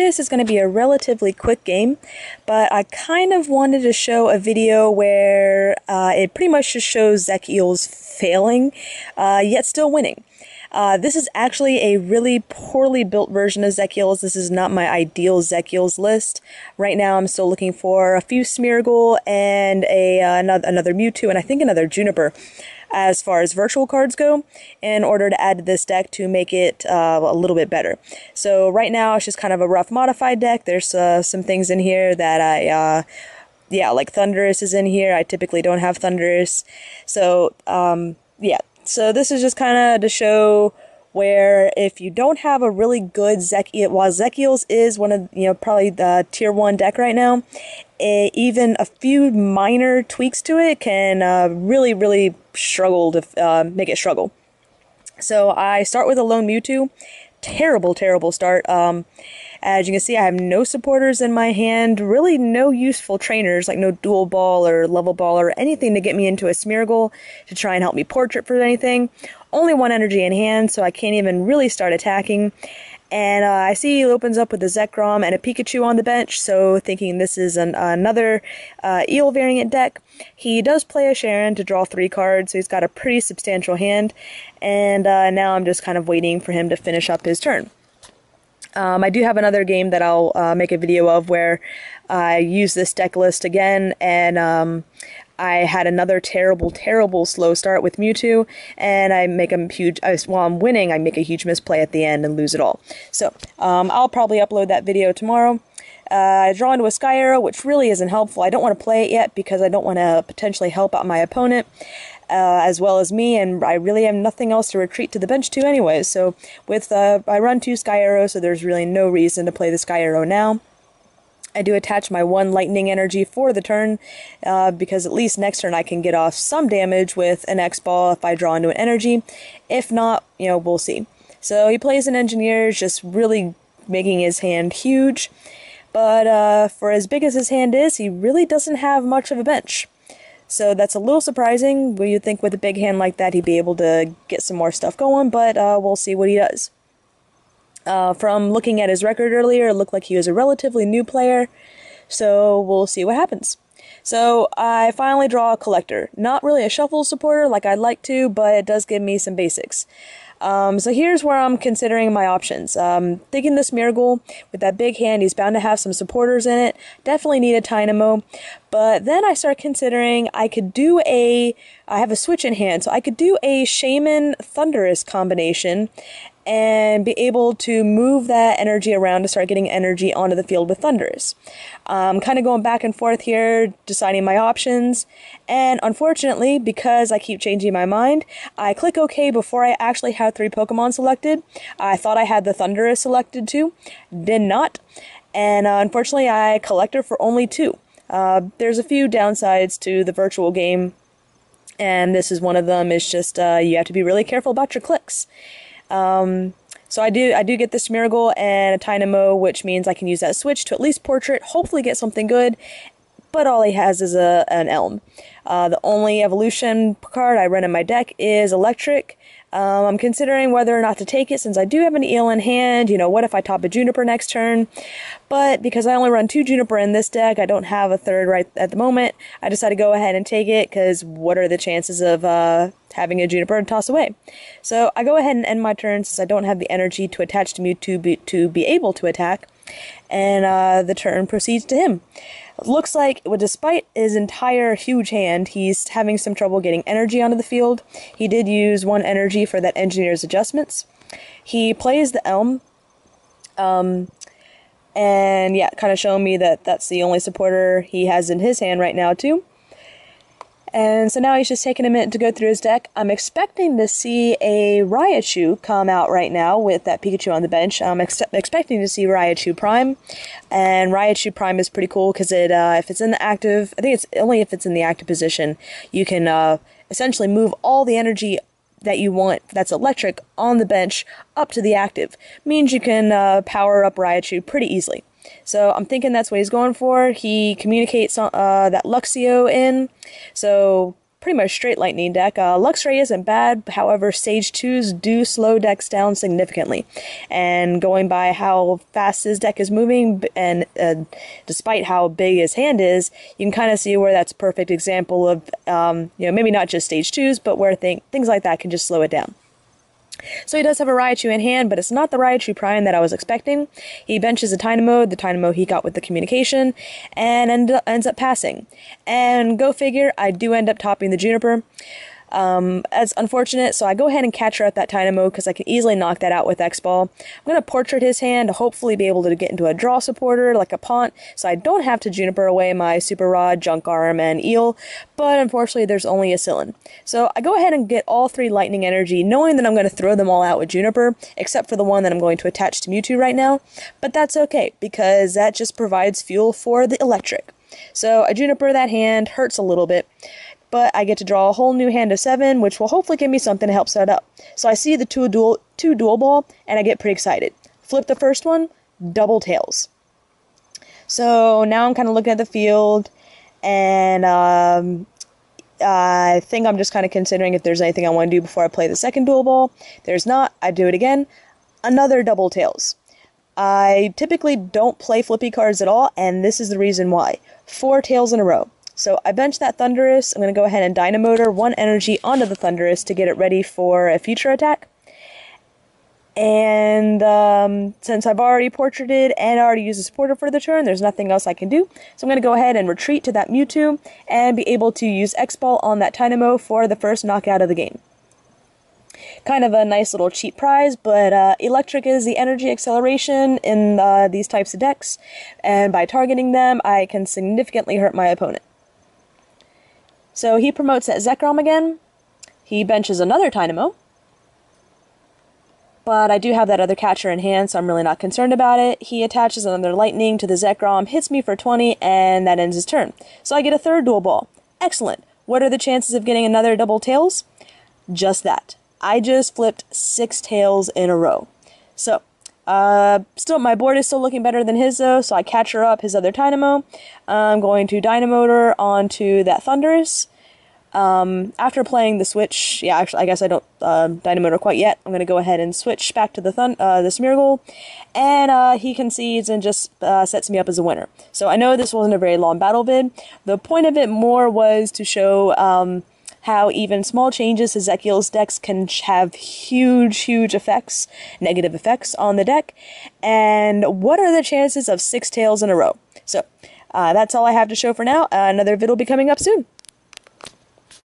this is going to be a relatively quick game, but I kind of wanted to show a video where it pretty much just shows Zekeels failing, yet still winning. This is actually a really poorly built version of Zekeels. This is not my ideal Zekeels list. Right now I'm still looking for a few Smeargle and another Mewtwo and I think another Juniper as far as virtual cards go in order to add to this deck to make it a little bit better. So right now it's just kind of a rough modified deck. There's some things in here that yeah, like Thundurus is in here. I typically don't have Thundurus. So yeah. So this is just kind of to show where if you don't have a really good while Zekeels is one of, probably the tier 1 deck right now, even a few minor tweaks to it can really struggle to make it struggle. So I start with a lone Mewtwo. Terrible start. As you can see, I have no supporters in my hand, really no useful trainers, like no dual ball or level ball or anything to get me into a Smeargle to try and help me portrait for anything. Only one energy in hand, so I can't even really start attacking. And I see he opens up with a Zekrom and a Pikachu on the bench, so thinking this is another Eel variant deck. He does play a Sharon to draw 3 cards, so he's got a pretty substantial hand, and now I'm just kind of waiting for him to finish up his turn. I do have another game that I'll make a video of where I use this deck list again, and I had another terrible slow start with Mewtwo, and I make a huge, while I'm winning, I make a huge misplay at the end and lose it all. So, I'll probably upload that video tomorrow. I draw into a Sky Arrow, which really isn't helpful. I don't want to play it yet because I don't want to potentially help out my opponent, as well as me, and I really have nothing else to retreat to the bench to anyways. So, with, I run 2 Sky Arrows, so there's really no reason to play the Sky Arrow now. I do attach my 1 lightning energy for the turn, because at least next turn I can get off some damage with an X-Ball if I draw into an energy. If not, we'll see. So he plays an Engineer, just really making his hand huge. But for as big as his hand is, he really doesn't have much of a bench. So that's a little surprising. You'd think with a big hand like that he'd be able to get some more stuff going, but we'll see what he does. From looking at his record earlier, it looked like he was a relatively new player, so we'll see what happens. So I finally draw a Collector. Not really a shuffle supporter like I'd like to, but it does give me some basics. So here's where I'm considering my options. Thinking this Smeargle, with that big hand, he's bound to have some supporters in it. Definitely need a Dynamo. But then I start considering I have a switch in hand, so I could do a Shaman Thundurus combination and be able to move that energy around to start getting energy onto the field with Thundurus. Kind of going back and forth here, deciding my options, and unfortunately, because I keep changing my mind, I click OK before I actually have 3 Pokemon selected. I thought I had the Thundurus selected too, did not, and unfortunately I collected for only 2. There's a few downsides to the virtual game, and this is one of them. Is just you have to be really careful about your clicks. So I do get the Smeargle and a Dynamo, which means I can use that switch to at least portrait, hopefully get something good, but all he has is an Elm. The only evolution card I run in my deck is Electric. I'm considering whether or not to take it since I do have an Eel in hand. What if I top a Juniper next turn? But because I only run 2 Juniper in this deck, I don't have a third right at the moment. I decided to go ahead and take it because what are the chances of having a Juniper to toss away? So I go ahead and end my turn since I don't have the energy to attach to Mewtwo to be able to attack. And the turn proceeds to him. It looks like, despite his entire huge hand, he's having some trouble getting energy onto the field. He did use 1 energy for that Engineer's adjustments. He plays the Elm, and yeah, kind of showing me that that's the only supporter he has in his hand right now too. And so now he's just taking a minute to go through his deck. I'm expecting to see a Raichu come out right now with that Pikachu on the bench. I'm expecting to see Raichu Prime. And Raichu Prime is pretty cool because if it's in the active, I think it's only if it's in the active position, you can essentially move all the energy that you want that's electric on the bench up to the active. Means you can power up Raichu pretty easily. So I'm thinking that's what he's going for. He communicates that Luxio in, so pretty much straight lightning deck. Luxray isn't bad, however, Stage 2s do slow decks down significantly. And going by how fast his deck is moving, and despite how big his hand is, you can kind of see where that's a perfect example of, maybe not just Stage 2s, but where things like that can just slow it down. So he does have a Raichu in hand, but it's not the Raichu Prime that I was expecting. He benches a Dynamo, the Dynamo he got with the communication, and ends up passing. And go figure, I do end up topping the Juniper. That's unfortunate, so I go ahead and catch her at that Dynamo because I can easily knock that out with X-Ball. I'm going to Portrait his hand to hopefully be able to get into a draw supporter like a Pont, so I don't have to Juniper away my Super Rod, Junk Arm, and Eel, but unfortunately there's only a Sillin. So I go ahead and get all 3 Lightning Energy, knowing that I'm going to throw them all out with Juniper, except for the one that I'm going to attach to Mewtwo right now, but that's okay, because that just provides fuel for the Electric. So I Juniper that hand, hurts a little bit, but I get to draw a whole new hand of 7, which will hopefully give me something to help set up. So I see the two dual ball, and I get pretty excited. Flip the first one, double tails. So now I'm kind of looking at the field, and I think I'm just kind of considering if there's anything I want to do before I play the second dual ball. There's not. I do it again. Another double tails. I typically don't play flippy cards at all, and this is the reason why. 4 tails in a row. So I bench that Thundurus. I'm going to go ahead and Dynamotor 1 energy onto the Thundurus to get it ready for a future attack. And since I've already portraited and already used a supporter for the turn, there's nothing else I can do. So I'm going to go ahead and retreat to that Mewtwo and be able to use X-Ball on that Dynamo for the first knockout of the game. Kind of a nice little cheap prize, but Electric is the energy acceleration in these types of decks, and by targeting them, I can significantly hurt my opponent. So he promotes that Zekrom again. He benches another Dynamo. But I do have that other catcher in hand, so I'm really not concerned about it. He attaches another Lightning to the Zekrom, hits me for 20, and that ends his turn. So I get a third dual ball. Excellent. What are the chances of getting another double tails? Just that. I just flipped 6 tails in a row. So, still, my board is still looking better than his, though, so I catcher up his other Dynamo. I'm going to Dynamotor onto that Thundurus. After playing the switch, yeah, actually, I guess I don't Dynamotor quite yet. I'm going to go ahead and switch back to the Smeargle, and he concedes and just sets me up as a winner. So I know this wasn't a very long battle vid. The point of it more was to show how even small changes to Zekeels decks can have huge effects, negative effects on the deck, and what are the chances of 6 tails in a row? So that's all I have to show for now. Another vid will be coming up soon.